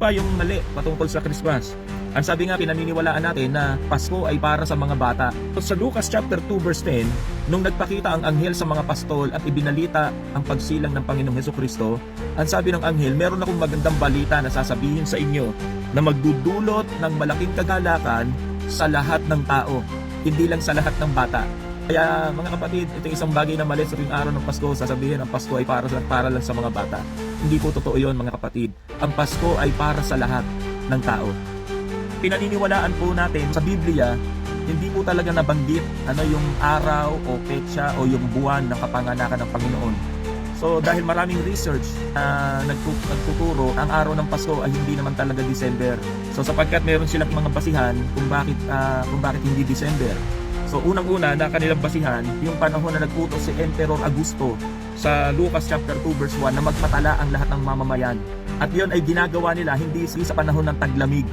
Pa yung mali patungkol sa Christmas. Ang sabi nga, pinaniniwalaan natin na Pasko ay para sa mga bata. So, sa Lucas chapter 2 verse 10, nung nagpakita ang anghel sa mga pastol at ibinalita ang pagsilang ng Panginoong Hesukristo, ang sabi ng anghel, meron akong magandang balita na sasabihin sa inyo na magdudulot ng malaking kagalakan sa lahat ng tao, hindi lang sa lahat ng bata. Kaya mga kapatid, ito yung isang bagay na mali sa tuwing araw ng Pasko, sasabihin ang Pasko ay para lang sa mga bata. Hindi po totoo yun mga kapatid. Ang Pasko ay para sa lahat ng tao. Pinaniniwalaan po natin sa Biblia, hindi po talaga nabanggit ano yung araw o petsa o yung buwan ng kapanganakan ng Panginoon. So dahil maraming research na nagtuturo, ang araw ng Pasko ay hindi naman talaga December. So sapagkat meron silang mga basihan kung bakit hindi December. So unang-una na kanilang basihan yung panahon na nag-utos si Emperor Augusto sa Lucas chapter 2 verse 1 na magpatala ang lahat ng mamamayan. At yon ay ginagawa nila hindi sa panahon ng taglamig.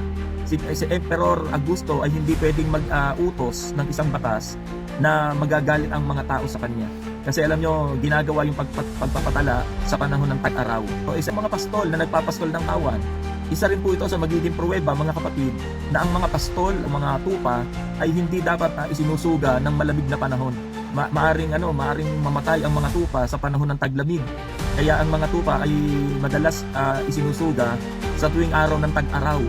Si Emperor Augusto ay hindi pwedeng mag-utos ng isang batas na magagalit ang mga tao sa kanya. Kasi alam nyo, ginagawa yung pagpapatala sa panahon ng tag-araw. So isang mga pastol na nagpapastol ng tawan, isa rin po ito sa magiging pruweba mga kapatid na ang mga pastol o mga tupa ay hindi dapat isinusuga ng malamig na panahon. Maaring mamatay ang mga tupa sa panahon ng taglamig. Kaya ang mga tupa ay madalas isinusuga sa tuwing araw ng tag-araw.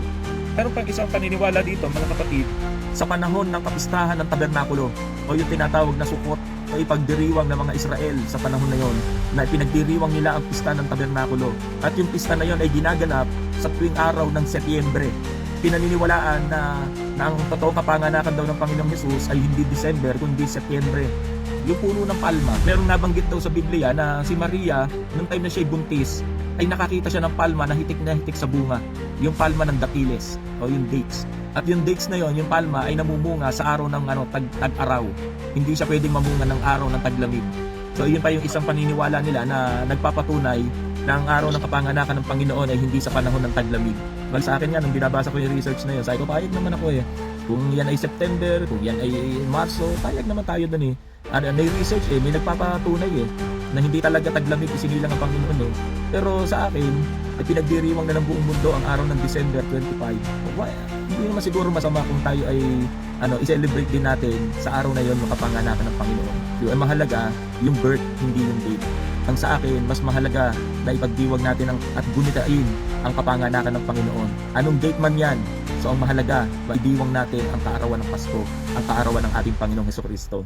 Meron pang isang paniniwala dito mga kapatid, sa panahon ng kapistahan ng tabernakulo o yung tinatawag na Sukkot o ipagdiriwang ng mga Israel sa panahon na yon na pinagdiriwang nila ang pista ng tabernakulo. At yung pista na yon ay ginaganap sa tuwing araw ng Setyembre. Pinaniniwalaan na ang totoong kapanganakan daw ng Panginoong Hesus ay hindi December kundi Setyembre. Yung puno ng palma, merong nabanggit daw sa Biblia na si Maria, nung time na siya buntis, ay nakakita siya ng palma na hitik sa bunga. Yung palma ng dakiles o yung dates. At yung dates na yon, yung palma ay namumunga sa araw ng tag-araw. Hindi siya pwedeng mamunga ng araw ng taglamig. So yun pa yung isang paniniwala nila na nagpapatunay na ang araw ng kapanganakan ng Panginoon ay hindi sa panahon ng taglamig. Well, sa akin yan, nung binabasa ko yung research na yun, sabi ko, payag naman ako eh. Kung yan ay September, kung yan ay Marso, payag naman tayo dun eh. May research eh, may nagpapatunay eh, na hindi talaga taglamig isinilang ang Panginoon eh. Pero sa akin, ay pinagdiriwang na ng buong mundo ang araw ng December 25. Hindi naman siguro masama kung tayo ay i-celebrate din natin sa araw na yon yung kapanganakan ng Panginoon. Yung ay mahalaga yung birth, hindi yung date. Ang sa akin, mas mahalaga na ipagdiwang natin at gunitain ang kapanganakan ng Panginoon. Anong date man yan? So ang mahalaga, maidiwang natin ang kaarawan ng Pasko, ang kaarawan ng ating Panginoong Hesukristo.